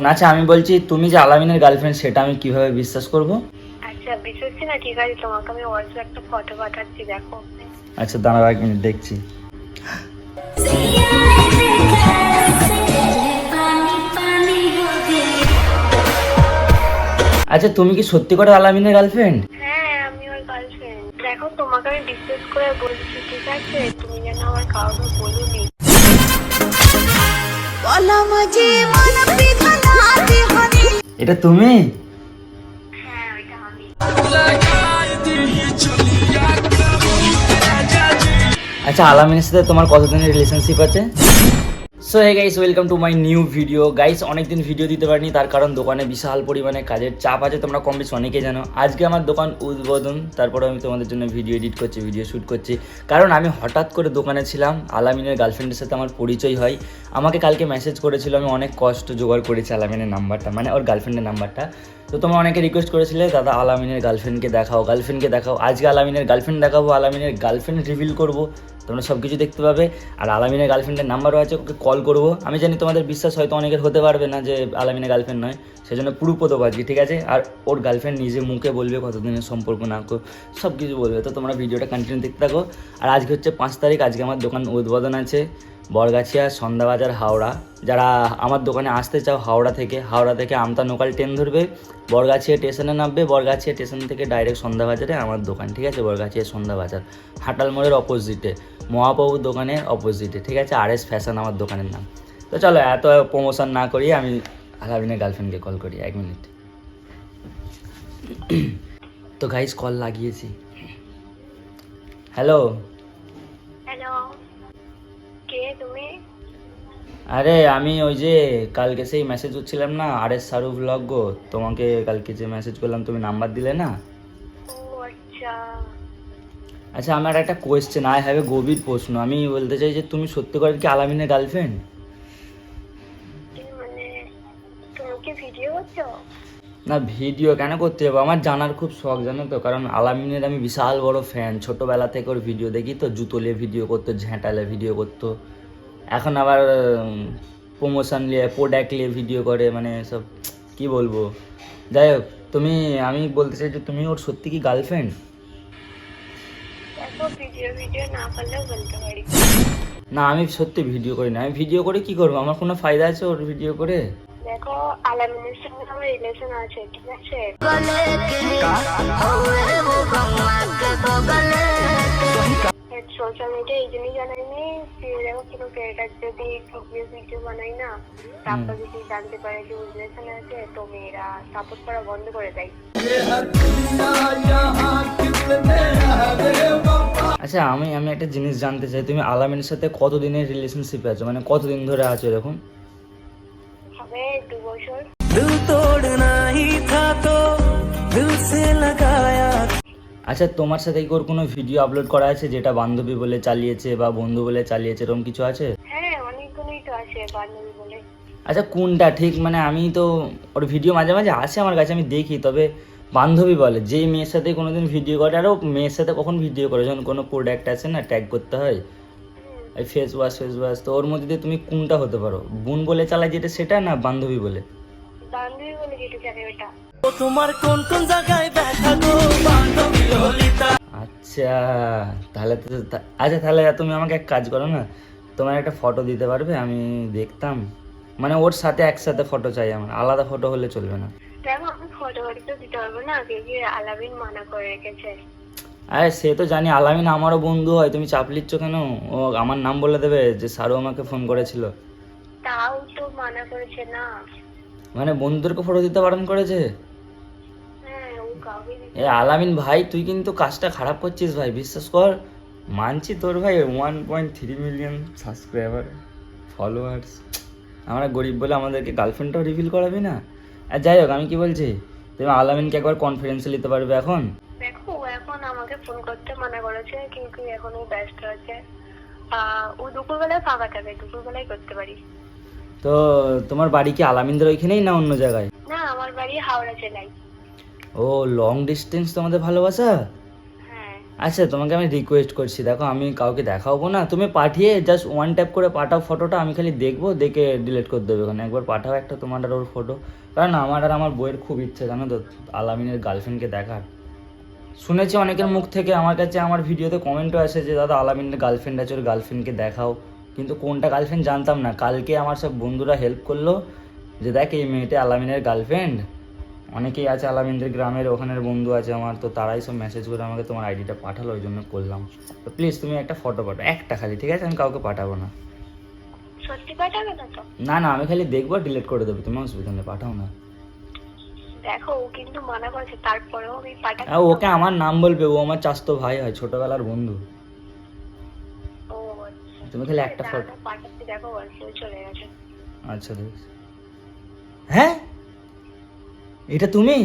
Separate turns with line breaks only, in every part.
আচ্ছা আমি বলছি তুমি যে আলামিনের গার্লফ্রেন্ড সেটা আমি কিভাবে বিশ্বাস করব?
আচ্ছা বিশ্বাস না, ঠিক আছে তোমাকে আমি হোয়াটসঅ্যাপে একটা ফটো পাঠাচ্ছি, দেখো।
আচ্ছা দাঁড়াও 1 মিনিট দেখছি। আচ্ছা তুমি কি সত্যি করে আলামিনের গার্লফ্রেন্ড?
হ্যাঁ আমি ওর গার্লফ্রেন্ড। দেখো তোমাকে আমি বিশ্বাস করে বলছি, ঠিক আছে? তুমি যেন আমার কাউকে বলোনি।
এটা তুমি?
হ্যাঁ ওইটা আমি।
আচ্ছা আলামিনের সাথে তোমার কতদিনের রিলেশনশিপ আছে? So hey guys, welcome to my new video. Guys অনেকদিন ভিডিও দিতে পারিনি, তার কারণ দোকানে বিশাল পরিমাণে কাজের চাপ আছে, তোমরা কম বেশি অনেকেই জানো। আজকে আমার দোকান উদ্বোধন, তারপরে আমি তোমাদের জন্য ভিডিও এডিট করছি, ভিডিও শ্যুট করছি। কারণ আমি হঠাৎ করে দোকানে ছিলাম, আলামিনের গার্লফ্রেন্ডের সাথে আমার পরিচয় হয়। আমাকে কালকে মেসেজ করেছিল, আমি অনেক কষ্ট জোগাড় করেছি আলামিনের নাম্বারটা, মানে ওর গার্লফ্রেন্ডের নাম্বারটা। তো তোমরা অনেকে রিকোয়েস্ট করেছিলে দাদা আলামিনের গার্লফ্রেন্ডকে দেখাও, গার্লফ্রেন্ডকে দেখাও। আজকে আলামিনের গার্লফ্রেন্ড দেখাবো, আলামিনের গার্লফ্রেন্ড রিভিল করবো, তোমরা সব কিছু দেখতে পাবে। আর আলামিনের গার্লফ্রেন্ডের নাম্বারও আছে, ওকে কল করবো। আমি জানি তোমাদের বিশ্বাস হয়তো অনেকের হতে পারবে না যে আলামিনের গার্লফ্রেন্ড নয়, সেজন্য প্রুফও দেবো আজকে, ঠিক আছে? আর ওর গার্লফ্রেন্ড নিজে মুখে বলবে কতদিনের সম্পর্ক না সব কিছু বলবে। তো তোমরা ভিডিওটা কন্টিনিউ দেখতে থাকো। আর আজকে হচ্ছে 5 তারিখ, আজকে আমার দোকান উদ্বোধন আছে বরগাছিয়া সন্ধ্যাবাজার হাওড়া। যারা আমার দোকানে আসতে চাও হাওড়া থেকে আমতা লোকাল ট্রেন ধরবে, বরগাছিয়া স্টেশনে নামবে, বরগাছিয়া স্টেশন থেকে ডাইরেক্ট সন্ধ্যাবাজারে আমার দোকান, ঠিক আছে? বরগাছিয়া সন্ধ্যাবাজার, হাটাল মোড়ের অপোজিটে, মহাপ্রভুর দোকানের অপোজিটে, ঠিক আছে? RS ফ্যাশন আমার দোকানের নাম। তো চলো এত প্রমোশন না করি, আমি আলামিনের গার্লফ্রেন্ডকে কল করি, 1 মিনিট। তো গাইস কল লাগিয়েছি। হ্যালো।
হ্যালো, কে তুমি?
আরে আমি ওই যে কালকে সেই মেসেজ করছিলাম না, RS শাহরুখ ব্লগ গো, তোমাকে কালকে যে মেসেজ করলাম তুমি নাম্বার দিলে না।
ও আচ্ছা।
আচ্ছা আমার একটা কোয়েশ্চেন, আই হ্যাভ এ গভীর প্রশ্ন। আমি বলতে চাই যে তুমি সত্যি করে কি আলামিনের গার্লফ্রেন্ড?
মানে তুমি কি ভিডিও করছো?
না ভিডিও কেন করতে যাবো, আমার জানার খুব শখ জানো তো। কারণ আলামিনের আমি বিশাল বড় ফ্যান, ছোটোবেলা থেকে ওর ভিডিও দেখি তো, জুতো নিয়ে ভিডিও করতো, ঝ্যাঁটালে ভিডিও করতো, এখন আবার প্রমোশন নিয়ে প্রোডাক্ট নিয়ে ভিডিও করে, মানে সব কি বলবো। যাই হোক, আমি বলতে চাই যে তুমি ওর সত্যি কি গার্লফ্রেন্ড?
দেখো ভিডিও না করলেও বলতে পারি।
না আমি সত্যি ভিডিও করি না। আমি ভিডিও করে কি করবো, আমার কোনো ফায়দা আছে ওর ভিডিও করে?
দেখো আলামিনের সঙ্গে আমার রিলেশন আছে, ঠিক আছে? সোশ্যাল মিডিয়া এই জন্যই জানাইনি, দেখো কোনো ক্রিয়েটার যদি ভিডিও বানাই না, তারপর যদি জানতে পারে যে রিলেশন আছে, তো মেয়েরা সাপোর্ট করা বন্ধ করে দেয়।
আচ্ছা আমি একটা জিনিস জানতে চাই, তুমি আলামিনের সাথে কতদিনের রিলেশনশিপে আছো, মানে কতদিন ধরে আছো এরকম?
হবে 2 বছর।
আচ্ছা তোমার সাথে কি ওর কোনো ভিডিও আপলোড করা আছে যেটা বান্ধবী বলে চালিয়েছে বা বন্ধু বলে চালিয়েছে, এরকম কিছু আছে?
হ্যাঁ অনেকগুলোই তো আছে বান্ধবী বলে।
আচ্ছা কোনটা ঠিক, মানে আমি তো ওর ভিডিও মাঝে মাঝে আসে আমার কাছে, আমি দেখি, তবে বান্ধবী বলে যেই মেয়ের সাথে কোনোদিন ভিডিও করে। আরও মেয়ের সাথে কখন ভিডিও করে, যখন কোনো প্রোডাক্ট আছে না ট্যাগ করতে হয়, এই ফেস ওয়াশ তো ওর মধ্যে দিয়ে তুমি কোনটা হতে পারো, বোন বলে চালায় যেটা সেটা, না বান্ধবী বলে?
বান্ধবী বলে যেটা জানে ওটা।
তোমার কোন কোন জায়গায় ব্যথা গো বান্ধবী ললিতা।
আচ্ছা তাহলে তো আচ্ছা তাহলে তুমি আমাকে এক কাজ করো না, তোমার একটা ফটো দিতে পারবে, আমি দেখতাম। মানে ওর সাথে একসাথে ফটো চাই আমার, আলাদা ফটো হলে চলবে না।
দেখো আমি ফটো তো দিতে পারবো না, কি আলামিন মানা করে রেখেছে।
আরে সে তো জানি, আলামিন আমারও বন্ধু হয়, তুমি চাপ লিচ্ছ কেন? ও আমার নাম বলে দেবে যে সারু আমাকে ফোন করেছিল।
তাও তো মানা করেছে না।
মানে বন্ধুদেরকে ফটো দিতে বারণ করেছে?
হ্যাঁ ও কাউকে
এ আলামিন ভাই তুই কিন্তু কাজটা খারাপ করছিস ভাই, বিশ্বাস কর। মানছি তোর ভাই 1.3 মিলিয়ন সাবস্ক্রাইবার, ফলোয়ার্স, আমরা গরিব বলে আমাদেরকে গার্লফ্রেন্ডটাও রিভিল করাবি না। আর যাই হোক আমি কি বলছি, তুমি আলামিনকে একবার কনফারেন্সে নিতে পারবে এখন?
দেখো ও এখন আমাকে ফোন করতে মানা করেছে, কিন্তু এখন ও ব্যস্ত আছে। ও দুপুরবেলায় ফাঁকা থাকে, দুপুরবেলায় করতে পারি।
তো তোমার বাড়ি কি আলামিনদের ওইখানেই না অন্য জায়গায়?
না আমার বাড়ি হাওড়া জেলায়।
ও লং ডিস্টেন্স তোমাদের ভালোবাসা?
হ্যাঁ।
আচ্ছা তোমাকে আমি রিকোয়েস্ট করছি, দেখো আমি কাউকে দেখাবো না, তুমি পাঠিয়ে জাস্ট ওয়ান ট্যাপ করে পাঠাও ফটোটা, আমি খালি দেখবো, দেখে ডিলিট করে দেবে ওখানে। একবার পাঠাও একটা তোমার আর ওর ফটো, কারণ আমার আর আমার বইয়ের খুব ইচ্ছে জানো তো আলামিনের গার্লফ্রেন্ডকে দেখার। শুনেছি অনেকের মুখ থেকে, আমার কাছে আমার ভিডিওতে কমেন্টও আসে যে দাদা আলামিনের গার্লফ্রেন্ড আছে, ওর গার্লফ্রেন্ডকে দেখাও, কিন্তু কোনটা গার্লফ্রেন্ড জানতাম না। কালকে আমার সব বন্ধুরা হেল্প করলো যে দেখ এই মেয়েটা আলামিনের গার্লফ্রেন্ড। অনেকেই আছে আলামিনদের গ্রামের ওখানের বন্ধু আছে আমার, তো তারাই সব মেসেজ করে আমাকে তোমার আইডিটা পাঠালো, ওই জন্য করলাম। তো প্লিজ তুমি একটা ফটো পাঠাও, একটা খালি, ঠিক আছে? আমি কাউকে পাঠাবো না।
সত্যি পাঠাবে না তো?
না না, আমি খালি দেখবো, ডিলিট করে দেবো, তুমি অসুবিধা নেই, পাঠাও না।
দেখো ও কিন্তু মানা করেছে, তারপরেও আমি পাঠাবো।
ওকে আমার নাম বলবে, ও আমার চাস্তো ভাই হয়, ছোটবেলার বন্ধু।
ও আচ্ছা,
তুমি খালি একটা ফটো।
দাঁড়াও, পাঠাচ্ছি, দেখো বলছে চলে গেছে।
আচ্ছা দেখ। হ্যাঁ এটা তুমি?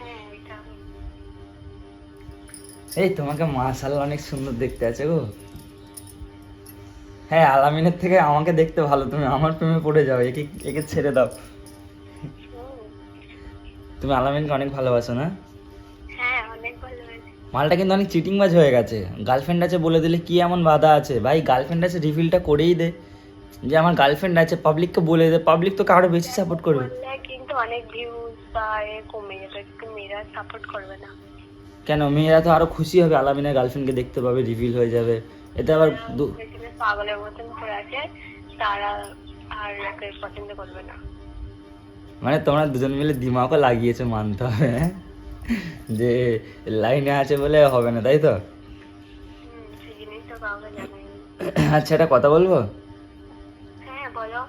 হ্যাঁ এটা আমি।
এই তোমাকে মাশাআল্লাহ অনেক সুন্দর দেখতে আছে গো। হ্যাঁ আলামিনের থেকে আমাকে দেখতে ভালো, তুমি আমার প্রেমে পড়ে যাও, একে একে ছেড়ে দাও।
হুম,
তুমি আলামিনকে অনেক ভালোবাসো না?
হ্যাঁ অনেক ভালো হয়েছে।
মালটা কিন্তু অনেক চিটিংবাজ হয়ে গেছে। গার্লফ্রেন্ড আছে বলে দিলে কি এমন বাধা আছে? ভাই গার্লফ্রেন্ড আছে রিভিলটা করেই দে যে আমার গার্লফ্রেন্ড আছে, পাবলিককে বলে দে, পাবলিক তো কারো বেশি সাপোর্ট করবে।
বললে কিন্তু অনেক ভিউজ বা এ কমে যাবে, কিন্তু মেয়েরা সাপোর্ট করবে না।
কেন? মেয়েরা তো আরো খুশি হবে, আলামিনের গার্লফ্রেন্ডকে দেখতে পাবে, রিভিল হয়ে যাবে। এতে আবার
যেখানে পাগলের মতন করে আছে তারা আর একে পছন্দ করবে না।
মানে তোমরা দুজন মিলে দিমাগও লাগিয়েছো মানতে হবে, হ্যাঁ? যে লাইনে আছে বলে হবে না, তাই তো?
সেই জিনিস তো কাউকে জানাই।
আচ্ছা একটা কথা বলবো,
হ্যাঁ বলো।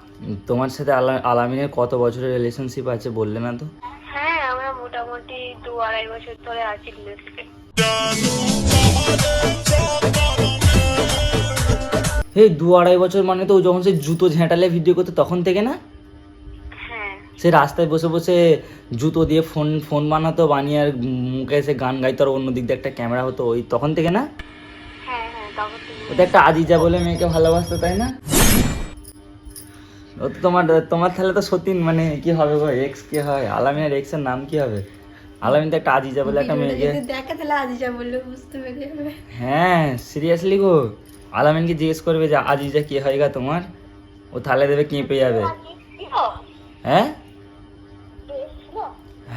তোমার সাথে আলামিনের কত বছরের রিলেশনশিপ আছে বললে না তো?
হ্যাঁ আমরা মোটামুটি 2-2.5 বছর ধরে আছি রিলেশনে।
এই 2-2.5 বছর মানে তো ও যখন সে জুতো ঝেঁটালে ভিডিও করতো তখন থেকে না?
হ্যাঁ
সে রাস্তায় বসে বসে জুতো দিয়ে ফোন ফোন বানাতো, বানিয়ে আর মুখে এসে গান গাইতো, আর অন্য দিক দিয়ে একটা ক্যামেরা হতো, ওই তখন থেকে না?
হ্যাঁ হ্যাঁ তখন তুমি।
ওটা একটা আজিজা বলে মেয়েকে ভালোবাসতো, তাই না? ও তো তোমার তোমার তাহলে তো সতীন মানে কি হবে গো, এক্স কে হয়? আলামিনের এক্স এর নাম কি হবে? আলামিন তো একটা আজিজা বলে একটা মেয়েকে।
দেখা তাহলে আজিজা বললে বুঝতে পেরে যাবে।
হ্যাঁ সিরিয়াসলি গো, আলামিনকে জিজ্ঞেস করবে যে আজিজা কি হয় গা তোমার, ও তাহলে দেবে কেঁপে যাবে। হ্যাঁ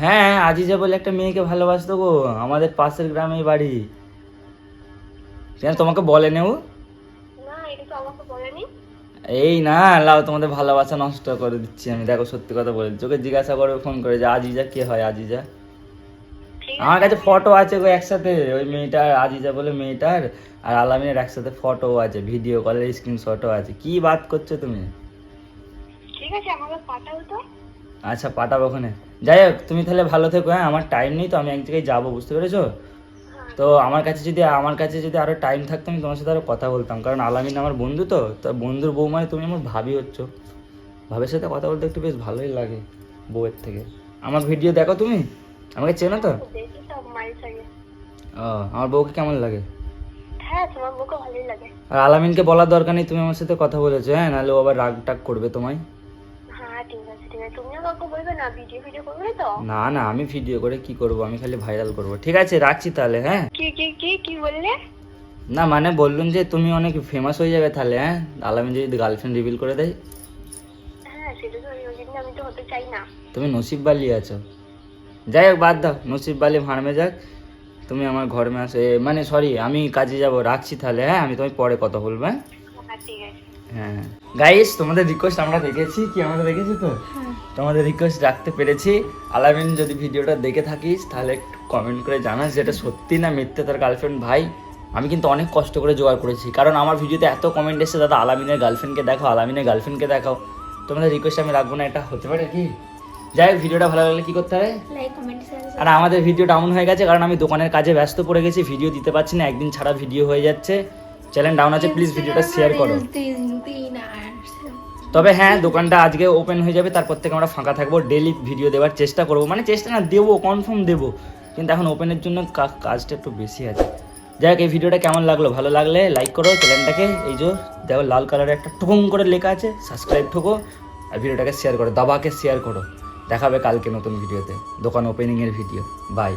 হ্যাঁ আজিজা বলে একটা মেয়েকে ভালোবাসতো গো, আমাদের পাশের গ্রামেই বাড়ি। কেন তোমাকে বলেনি ও?
না এটা তো আমাকে বলেনি।
এই না লাও, তোমাদের ভালোবাসা নষ্ট করে দিচ্ছি আমি, দেখো সত্যি কথা বলে দিচ্ছি। ওকে জিজ্ঞাসা করবে ফোন করে যে আজিজা কে হয় আজিজা।
ঠিক
আমার কাছে ফটো আছে গো একসাথে, ওই মেয়েটার আজিজা বলে মেয়েটার আর আলামিনের একসাথে ফটো আছে, ভিডিও কলের স্ক্রিনশটও আছে। কি বাত করছো তুমি?
ঠিক আছে আমাকে পাঠাও তো।
আচ্ছা পাঠাবো ওখানে। যাই হোক তুমি তাহলে ভালো থেকো, হ্যাঁ? আমার টাইম নেই তো, আমি এক জায়গায় যাবো, বুঝতে পেরেছো? তো আমার কাছে যদি আরো টাইম থাকতো আমি তোমার সাথে আরো কথা বলতাম, কারণ আলামিন আমার বন্ধু, তো তো বন্ধুর বউ মানে তুমি আমার ভাবি হচ্ছ। ভাবের সাথে কথা বলতে একটু বেশ ভালোই লাগে বউয়ের থেকে। আমার ভিডিও দেখো তুমি? আমাকে চেনো তো?
দেখি সব মাইল থাকে।
ও আমার বউকে কেমন লাগে?
হ্যাঁ তোমার মুখে ভালোই লাগে।
আর আলামিনকে বলার দরকার নেই তুমি আমার সাথে কথা বলেছো, হ্যাঁ? নাহলে ও আবার রাগ টাগ করবে তোমায়।
হ্যাঁ ঠিক আছে ঠিক আছে, তুমিও কাউকে বলবে না, ভিডিও করবে তো?
না না আমি ভিডিও করে কি করব, আমি খালি ভাইরাল করব। ঠিক আছে রাখছি তাহলে, হ্যাঁ?
কি কি কি কি বললে?
না মানে বললুম যে তুমি অনেক ফেমাস হয়ে যাবে তাহলে, হ্যাঁ? আলামিন যদি গার্লফ্রেন্ড রিভিল করে দেয়।
হ্যাঁ সেটা তো ওই জন্য আমি তো হতে চাই না।
তুমি নসিব বালি আছো। যাই হোক বাদ দাও, নসিব বালি ভাড়মে যাক। তুমি আমার ঘর মে আসো, মানে সরি আমি কাজে যাব, রাখছি তাহলে, হ্যাঁ? আমি তোমায় পরে কথা বলবো, হ্যাঁ?
হ্যাঁ ঠিক আছে।
হ্যাঁ গাইস তোমাদের রিকোয়েস্ট আমরা দেখেছি, কি আমরা দেখেছি তো? তোমাদের রিকোয়েস্ট রাখতে পেরেছি। আলামিন যদি ভিডিওটা দেখে থাকিস তাহলে একটু কমেন্ট করে জানাস যেটা সত্যি না মিথ্যে তার গার্লফ্রেন্ড। ভাই আমি কিন্তু অনেক কষ্ট করে জোগাড় করেছি, কারণ আমার ভিডিওতে এত কমেন্ট এসেছে দাদা আলামিনের গার্লফ্রেন্ডকে দেখাও, আলামিনের গার্লফ্রেন্ডকে দেখাও। তোমাদের রিকোয়েস্ট আমি রাখবো না, এটা হতে পারে কি? যাই হোক ভিডিওটা ভালো লাগলে কি করতে হবে?
Like comment share.
আর আমাদের ভিডিও ডাউন হয়ে গেছে কারণ আমি দোকানের কাজে ব্যস্ত পড়ে গেছি, ভিডিও দিতে পারছি না, একদিন ছাড়া ভিডিও হয়ে যাচ্ছে, চ্যানেল ডাউন আছে, প্লিজ ভিডিওটা শেয়ার করো। তবে হ্যাঁ দোকানটা আজকে ওপেন হয়ে যাবে, তারপর থেকে আমরা ফাঁকা থাকবো, ডেইলি ভিডিও দেওয়ার চেষ্টা করবো, মানে চেষ্টা না দেবো, কনফার্ম দেবো, কিন্তু এখন ওপেনের জন্য কাজটা একটু বেশি আছে। যাই হোক এই ভিডিওটা কেমন লাগলো, ভালো লাগলে লাইক করো চ্যানেলটাকে, এই যে দেখো লাল কালারের একটা টুকুং করে লেখা আছে সাবস্ক্রাইব ঠোকো, আর ভিডিওটাকে শেয়ার করো, দাবাকে শেয়ার করো। দেখাবে কালকে নতুন ভিডিওতে, দোকান ওপেনিংয়ের ভিডিও। বাই।